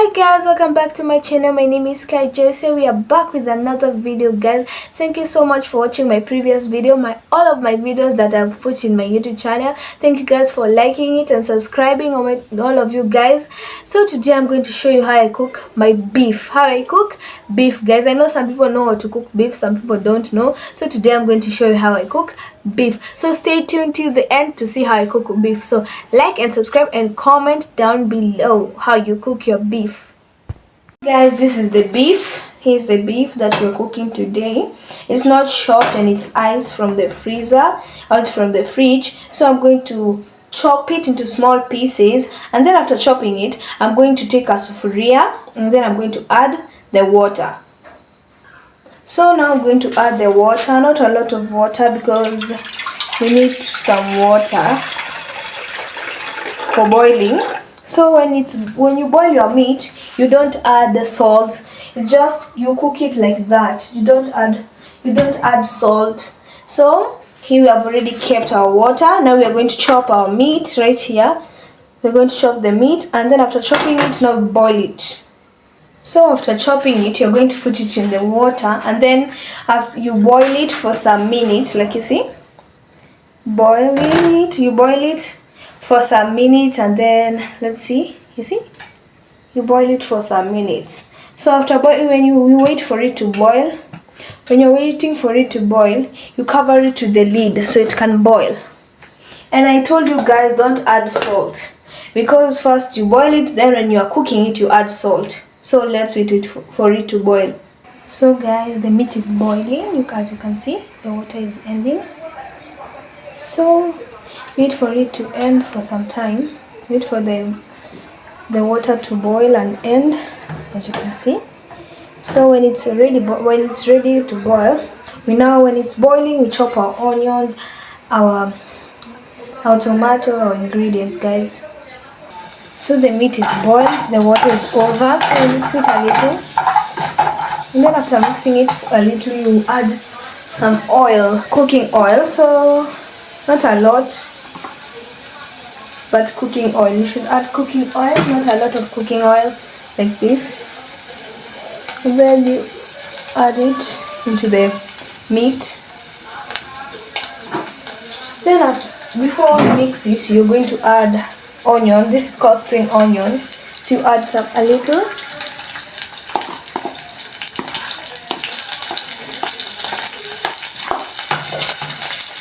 Hi guys, welcome back to my channel. My name is Kai. So we are back with another video, guys. Thank you so much for watching my previous video, all of my videos that I've put in my YouTube channel. Thank you guys for liking it and subscribing, all of you guys. So today I'm going to show you how I cook my beef. How I cook beef, guys. I know some people know how to cook beef, some people don't know. So today I'm going to show you how I cook beef. So stay tuned till the end to see how I cook beef. So like and subscribe and comment down below how you cook your beef. Guys, this is the beef. Here's the beef that we're cooking today. It's not chopped and it's ice from the freezer, out from the fridge. So I'm going to chop it into small pieces, and then after chopping it, I'm going to take a sufuria and then I'm going to add the water. So now I'm going to add the water, not a lot of water because we need some water for boiling. So when you boil your meat, you don't add the salt. It's just you cook it like that. You don't add salt. So here we have already kept our water. Now we are going to chop our meat right here. We're going to chop the meat, and then after chopping it, now we boil it. So after chopping it, you're going to put it in the water, and then you boil it for some minutes, like you see. You boil it for some minutes, and then let's see, you see, you boil it for some minutes. So after boiling, when you wait for it to boil, when you're waiting for it to boil, you cover it with the lid so it can boil. And I told you guys, don't add salt, because first you boil it, then when you are cooking it, you add salt. So let's wait for it to boil. So guys, the meat is boiling. As you can see, the water is ending. So wait for it to end for some time. Wait for the water to boil and end, as you can see. So when it's ready to boil, when it's boiling, we chop our onions, our tomato, our ingredients, guys. So the meat is boiled, the water is over, so we mix it a little. And then after mixing it a little, you add some oil, cooking oil. So not a lot, but cooking oil. You should add cooking oil, not a lot of cooking oil, like this. And then you add it into the meat. Then before you mix it, you're going to add onion. This is called spring onion. So you add a little.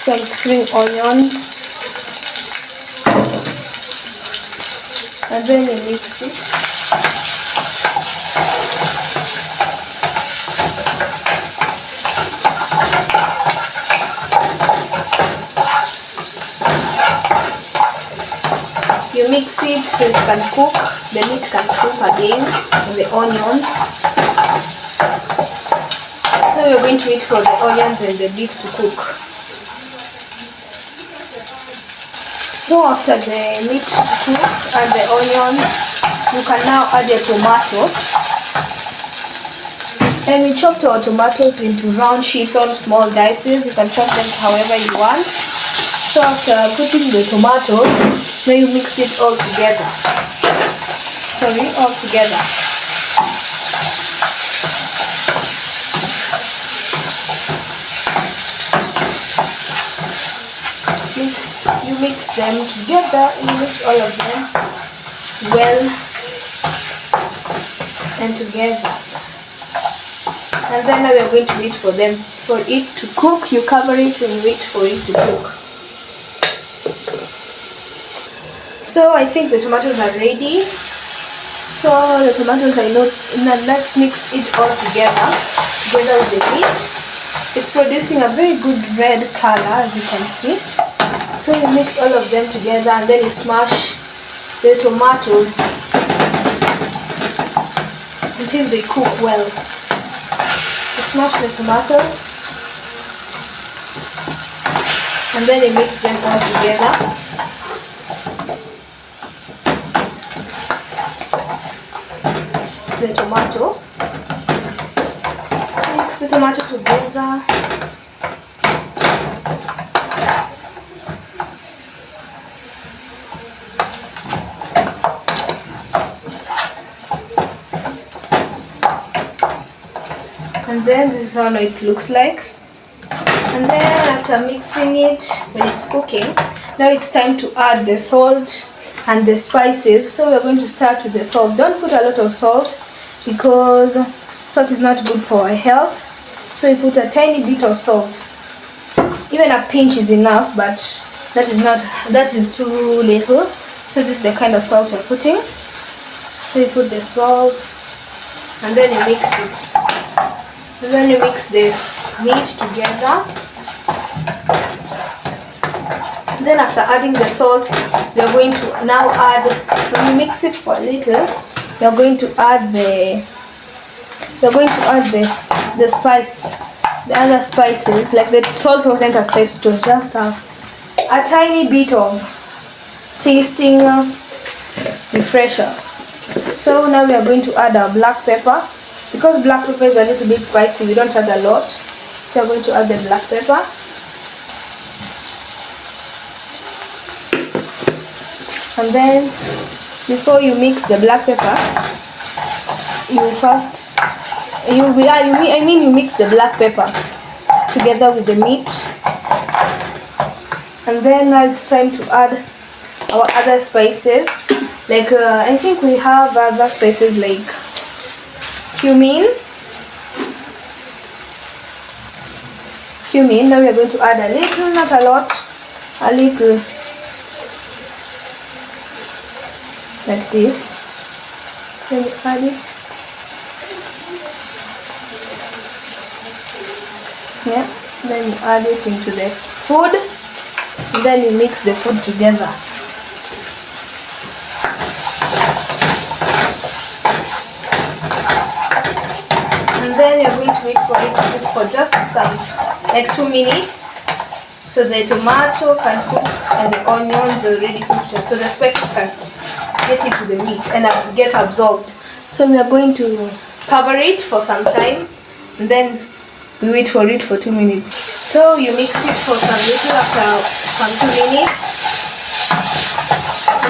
Some spring onions. And then you mix it. You mix it so it can cook, the meat can cook again, and the onions. So you're going to wait for the onions and the beef to cook. So after the meat to cook and the onions, you can now add your tomato. And we chopped our tomatoes into round shapes or small dices. You can chop them however you want. So after putting the tomato, now you mix it all together. All together. You mix them together. You mix all of them well and together. And then now we are going to wait for it to cook. You cover it and wait for it to cook. So I think the tomatoes are ready. So the tomatoes are now let's mix it all together with the meat. It's producing a very good red color, as you can see. So you mix all of them together, and then you smash the tomatoes until they cook well. You smash the tomatoes, and then you mix them all together. The tomato. Mix the tomato together. And then this is how it looks like. And then after mixing it, when it's cooking, now it's time to add the salt and the spices. So we're going to start with the salt. Don't put a lot of salt because salt is not good for our health. So you put a tiny bit of salt. Even a pinch is enough, but that is too little. So this is the kind of salt we're putting. So you put the salt and then you mix it. And then you mix the meat together. Then after adding the salt, we are going to now add, when you mix it for a little, we are going to add the spice, the other spices. Like the salt wasn't a spice, it was just a tiny bit of tasting refresher. So now we are going to add our black pepper. Because black pepper is a little bit spicy, we don't add a lot. So we are going to add the black pepper. And then before you mix the black pepper, you mix the black pepper together with the meat. And then now it's time to add our other spices. Like I think we have other spices like cumin. Now we are going to add a little, not a lot, a little, like this. Then you add it. Yeah. Then you add it into the food. And then you mix the food together. And then you're going to wait for it to cook for just like 2 minutes, so the tomato can cook and the onions are already cooked, and so the spices can get into the meat and get absorbed. So we are going to cover it for some time, and then we wait for it for 2 minutes. So you mix it for some little after some 2 minutes,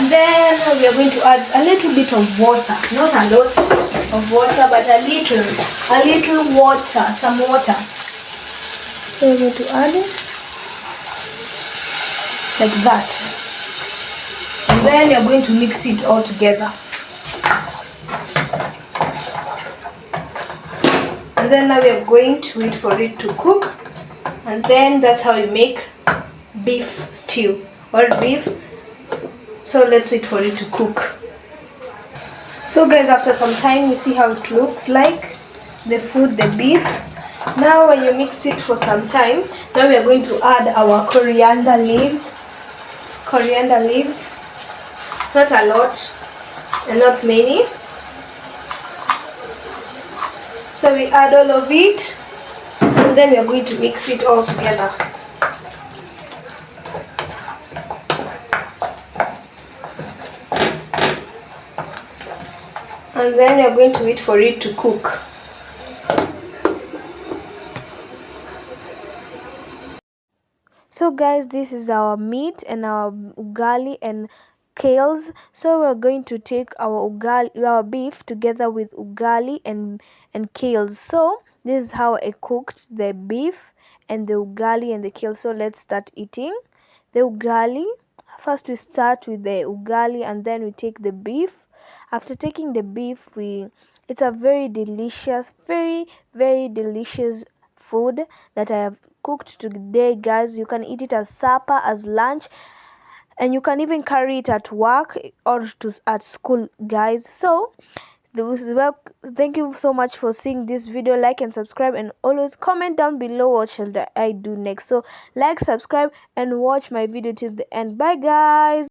and then we are going to add a little bit of water, not a lot of water, but a little water, some water. So we're going to add it like that, and then you're going to mix it all together. And then now we are going to wait for it to cook, and then that's how you make beef stew or beef. So let's wait for it to cook. So guys, after some time, you see how it looks like, the food, the beef. Now when you mix it for some time, now we are going to add our coriander leaves. Not a lot and not many. So we add all of it, and then we are going to mix it all together. And then we are going to wait for it to cook. So guys, this is our meat and our ugali and kales. So we're going to take our beef together with ugali and kales. So this is how I cooked the beef and the ugali and the kales. So let's start eating the ugali. First we start with the ugali, and then we take the beef. After taking the beef, it's a very delicious, very delicious food that I have cooked today, guys. You can eat it as supper, as lunch, and you can even carry it at work or at school, guys. So thank you so much for seeing this video. Like and subscribe, and always comment down below what shall I do next. So like, subscribe, and watch my video till the end. Bye guys.